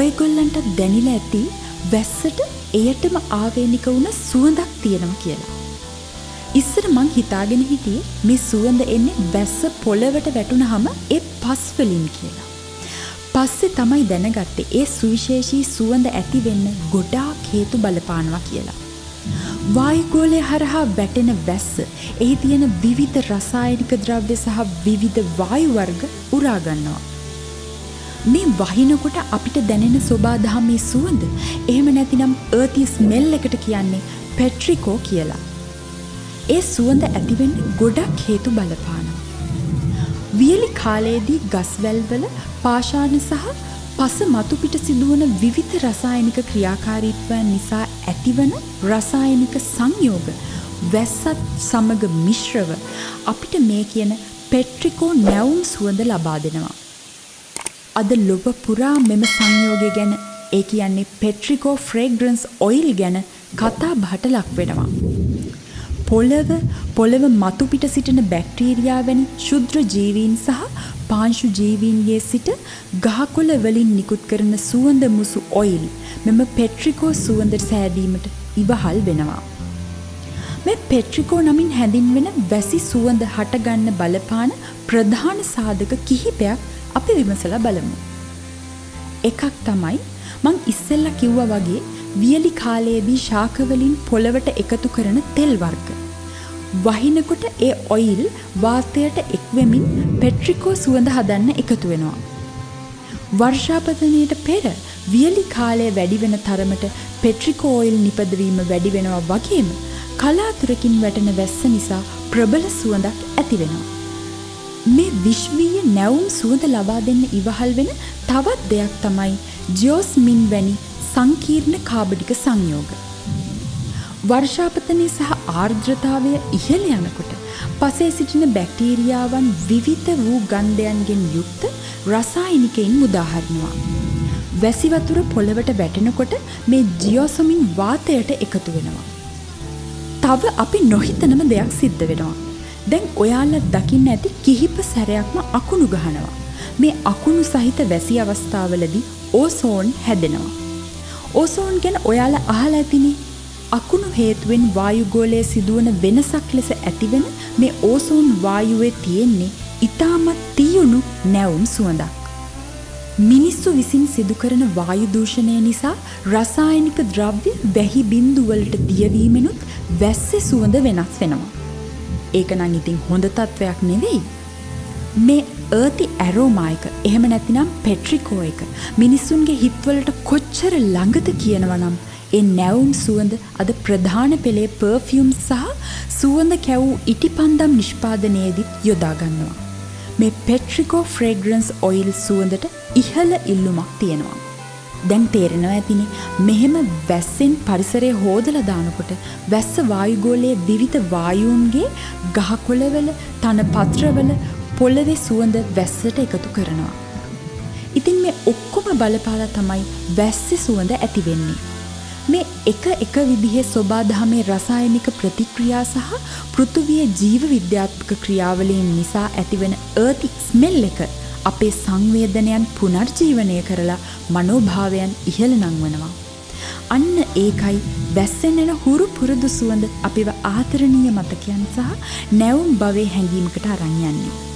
ඔයගොල්ලන්ට දැනිලා ඇති වැස්සට එයටම ආවේනික වුණ සුවඳක් තියෙනවා කියලා. ඉස්සර මං හිතාගෙන හිටියේ මේ සුවඳ එන්නේ වැස්ස පොළවට වැටුනහම ඒ පස් වලින් කියලා. පස්සේ තමයි දැනගත්තේ ඒ සුවිශේෂී සුවඳ ඇති වෙන්න ගොඩාක් හේතු බලපානවා කියලා. වායුගෝලය හරහා වැටෙන වැස්ස එහි තියෙන විවිධ රසායනික ද්‍රව්‍ය සහ විවිධ වායු වර්ග උරා ගන්නවා. මේ වහිනකොට අපිට දැනෙන සෝබාදහමේ සුවඳ එහෙම නැතිනම් earthy smell එකට කියන්නේ petrichor කියලා. ඒ සුවඳ ඇතිවෙන්න ගොඩක් හේතු බලපානවා. වියලි කාලයේදී ගස්වැල් වල පාෂාණ සහ පස මතු පිට සිදුවන විවිධ රසායනික ක්‍රියාකාරීත්වයන් නිසා ඇතිවන රසායනික සංයෝග වැස්සත් සමග මිශ්‍රව අපිට මේ කියන petrichor නැවුම් සුවඳ ලබා දෙනවා. අද ලොව පුරා මෙම සංයෝගය ගැන ඒ කියන්නේ petrichor fragrance oil ගැන කතා බහට ලක් වෙනවා. පොළව මතු පිට සිටින බැක්ටීරියා වැනි ශුද්‍ර ජීවීන් සහ පාංශු ජීවීන්ගේ සිට ගහකොළ වලින් නිකුත් කරන සුවඳ මුසු ඔයිල් මෙම petrichor සුවඳ සෑදීමට ඉවහල් වෙනවා. මේ petrichor නමින් හැඳින්වෙන වැසි සුවඳ හටගන්න බලපාන ප්‍රධාන සාධක කිහිපයක් අපි විමසලා බලමු. එකක් තමයි මං ඉස්සෙල්ලා කිව්වා වගේ වියලි කාලයේදී ශාක වලින් පොළවට එකතු කරන තෙල් වර්ග. වහිනකොට ඒ ඔයිල් වාතයට එක්වෙමින් petrichor සුවඳ හදන්න එකතු වෙනවා. වර්ෂාපතනයට පෙර වියලි කාලය වැඩි වෙන තරමට petrichor oil නිපදවීම වැඩි වෙනවා වගේම කලාතුරකින් වැටෙන වැස්ස නිසා ප්‍රබල සුවඳක් ඇති වෙනවා. මේ විශ්වීය නැවුම් සුවඳ ලබා දෙන්න ඉවහල් වෙන තවත් දෙයක් තමයි ජිઓස්මින් වැනි සංකීර්ණ කාබනික සංයෝග. වර්ෂාපතනය සහ ආර්ද්‍රතාවය ඉහළ යනකොට පසේ සිටින බැක්ටීරියාවන් විවිධ වූ ගන්ධයන්ගෙන් යුක්ත රසායනිකයින් මුදාහරිනවා. වැසි වතුර පොළවට වැටෙනකොට මේ ජිઓස්මින් වාතයට එකතු වෙනවා. තව අපි නොහිතනම දෙයක් සිද්ධ වෙනවා. දැන් ඔයාලා දකින්න ඇති කිහිප සැරයක්ම අකුණු ගහනවා. මේ අකුණු සහිත වැසි අවස්ථාවලදී ඕසෝන් හැදෙනවා. ඕසෝන් ගැන ඔයාලා අහලා ඇතිනේ. අකුණු හේතුවෙන් වායුගෝලයේ සිදුවන වෙනසක් ලෙස ඇතිවෙන මේ ඕසෝන් වායුවේ තියෙන්නේ ඊටමත් තියුණු නැවුම් සුවඳක්. මිනිස්සු විසින් සිදු කරන වායු දූෂණය නිසා රසායනික ද්‍රව්‍ය වැහි බිඳු වලට දියවීමෙනුත් වැස්සේ සුවඳ වෙනස් වෙනවා. ඒක නම් ඉතින් හොඳ තත්වයක් නෙවෙයි. මේ earthy aroma එක එහෙම නැතිනම් petrichor එක මිනිස්සුන්ගේ හිත්වලට කොච්චර ළඟද කියනවා නම් ඒ නැවුම් සුවඳ අද ප්‍රධාන පෙළේ perfume සහ සුවඳ කැවූ ඉටිපන්දම් නිෂ්පාදනයේදී යොදා ගන්නවා. මේ petrichor fragrance oil සුවඳට ඉහළ ඉල්ලුමක් තියෙනවා. දැන් තේරෙනවා ඇතිනේ මෙහෙම වැස්සෙන් පරිසරය හොදලා දානකොට වැස්ස වායුගෝලයේ විවිධ වායුන්ගේ ගහකොළවල තන පත්‍රවල පොළවේ සුවඳ වැස්සට එකතු කරනවා. ඉතින් මේ ඔක්කොම බලපාලා තමයි වැස්සේ සුවඳ ඇති වෙන්නේ. මේ එක විදිහේ සෝබාදහමේ රසායනික ප්‍රතික්‍රියා සහ පෘථුවියේ ජීව විද්‍යාත්මක ක්‍රියාවලීන් නිසා ඇතිවන earthy smell එක අපේ සංවේදනයන් පුනර්ජීවනය කරලා මනෝභාවයන් ඉහළ නංවනවා. අන්න ඒකයි වැස්සෙන් එන හුරු පුරුදු සුවඳ අපිව ආදරණීය මතකයන් සහ නැවුම් භවයේ හැඟීමකට අරන් යන්නේ.